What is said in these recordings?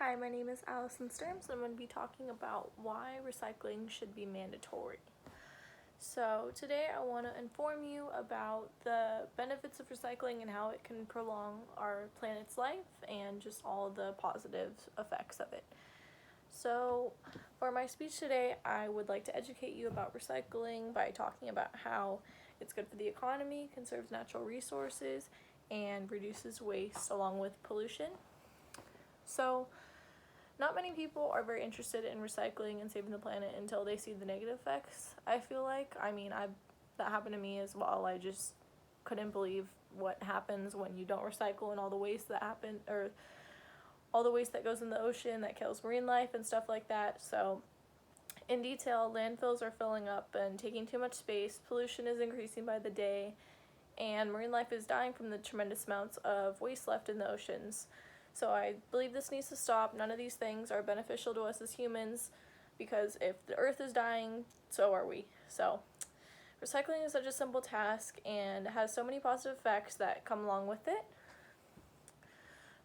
Hi, my name is Allison Sturms, and I'm going to be talking about why recycling should be mandatory. So today I want to inform you about the benefits of recycling and how it can prolong our planet's life and just all the positive effects of it. So for my speech today, I would like to educate you about recycling by talking about how it's good for the economy, conserves natural resources, and reduces waste along with pollution. So not many people are very interested in recycling and saving the planet until they see the negative effects, I feel like. That happened to me as well. I just couldn't believe what happens when you don't recycle and all the waste that happens, or all the waste that goes in the ocean that kills marine life and stuff like that. So in detail, landfills are filling up and taking too much space, pollution is increasing by the day, and marine life is dying from the tremendous amounts of waste left in the oceans. So I believe this needs to stop. None of these things are beneficial to us as humans, because if the earth is dying, so are we. So recycling is such a simple task and has so many positive effects that come along with it.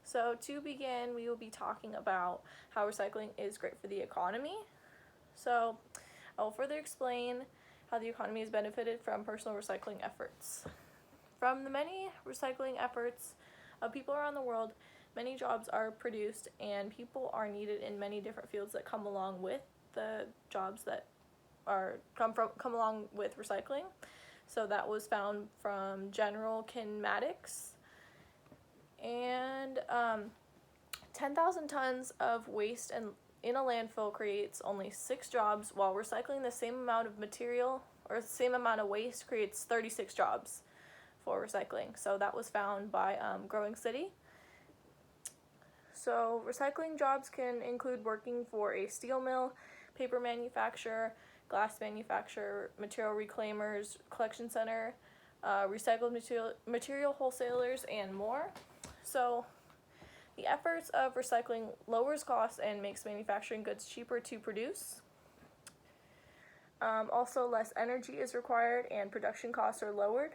So to begin, we will be talking about how recycling is great for the economy. So I will further explain how the economy has benefited from personal recycling efforts. From the many recycling efforts of people around the world, many jobs are produced and people are needed in many different fields that come along with the jobs that come along with recycling. So that was found from general kinematics. And 10,000 tons of waste in a landfill creates only 6 jobs, while recycling the same amount of material or the same amount of waste creates 36 jobs for recycling. So that was found by Growing City. So recycling jobs can include working for a steel mill, paper manufacturer, glass manufacturer, material reclaimers, collection center, recycled material wholesalers, and more. So the efforts of recycling lowers costs and makes manufacturing goods cheaper to produce. Also, less energy is required and production costs are lowered.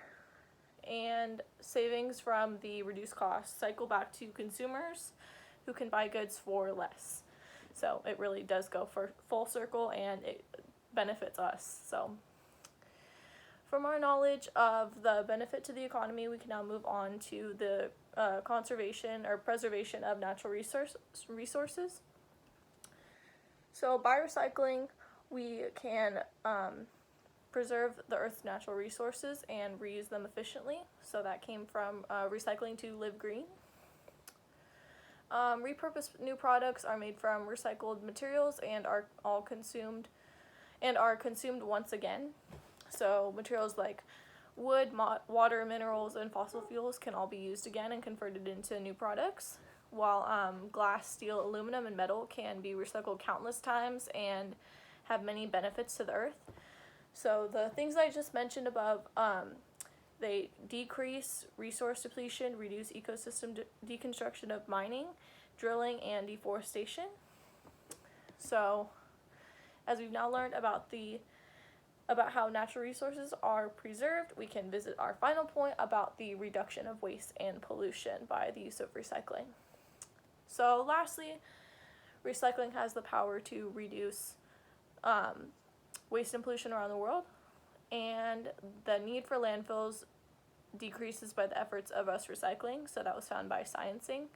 And savings from the reduced costs cycle back to consumers who can buy goods for less. So it really does go for full circle and it benefits us. So from our knowledge of the benefit to the economy, we can now move on to the conservation or preservation of natural resources. So by recycling, we can preserve the Earth's natural resources and reuse them efficiently. So that came from recycling to live green. Repurposed new products are made from recycled materials and are consumed once again. So materials like wood, water, minerals, and fossil fuels can all be used again and converted into new products, while glass, steel, aluminum, and metal can be recycled countless times and have many benefits to the earth. So the things I just mentioned above, they decrease resource depletion, reduce ecosystem deconstruction of mining, drilling, and deforestation. So as we've now learned about how natural resources are preserved, we can visit our final point about the reduction of waste and pollution by the use of recycling. So lastly, recycling has the power to reduce waste and pollution around the world, and the need for landfills decreases by the efforts of us recycling. So that was found by Sciencing.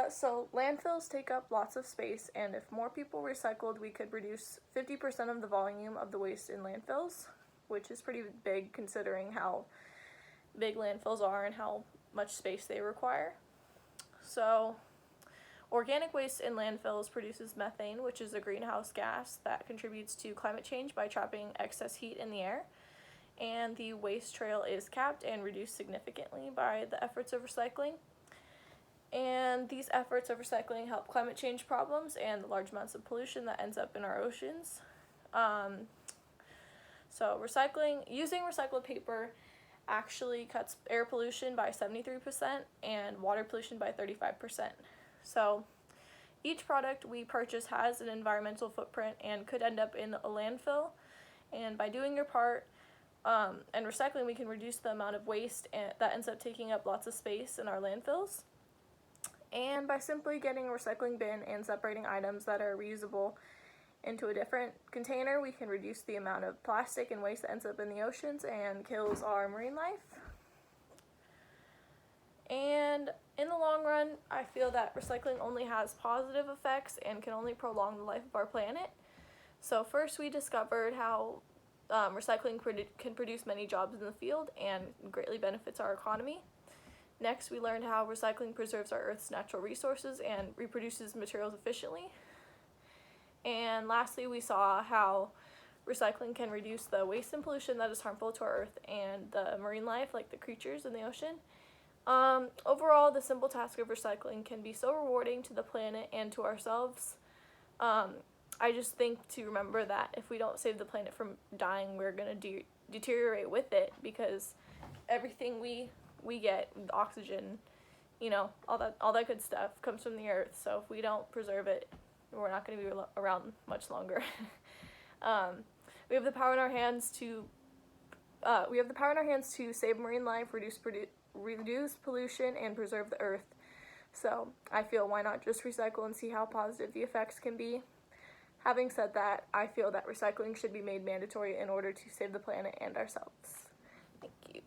So landfills take up lots of space, and if more people recycled, we could reduce 50% of the volume of the waste in landfills, which is pretty big considering how big landfills are and how much space they require. So organic waste in landfills produces methane, which is a greenhouse gas that contributes to climate change by trapping excess heat in the air. And the waste trail is capped and reduced significantly by the efforts of recycling. And these efforts of recycling help climate change problems and the large amounts of pollution that ends up in our oceans. So using recycled paper actually cuts air pollution by 73% and water pollution by 35%. So each product we purchase has an environmental footprint and could end up in a landfill. And by doing your part and recycling, we can reduce the amount of waste that ends up taking up lots of space in our landfills. And by simply getting a recycling bin and separating items that are reusable into a different container, we can reduce the amount of plastic and waste that ends up in the oceans and kills our marine life. And in the long run, I feel that recycling only has positive effects and can only prolong the life of our planet. So first we discovered how recycling can produce many jobs in the field and greatly benefits our economy. Next, we learned how recycling preserves our Earth's natural resources and reproduces materials efficiently. And lastly, we saw how recycling can reduce the waste and pollution that is harmful to our Earth and the marine life, like the creatures in the ocean. Overall, the simple task of recycling can be so rewarding to the planet and to ourselves. I just think to remember that if we don't save the planet from dying, we're going to deteriorate with it, because everything we get, oxygen, all that good stuff comes from the earth. So if we don't preserve it, we're not going to be around much longer. We have the power in our hands to save marine life, reduce pollution, and preserve the earth. So I feel, why not just recycle and see how positive the effects can be? Having said that, I feel that recycling should be made mandatory in order to save the planet and ourselves. Thank you.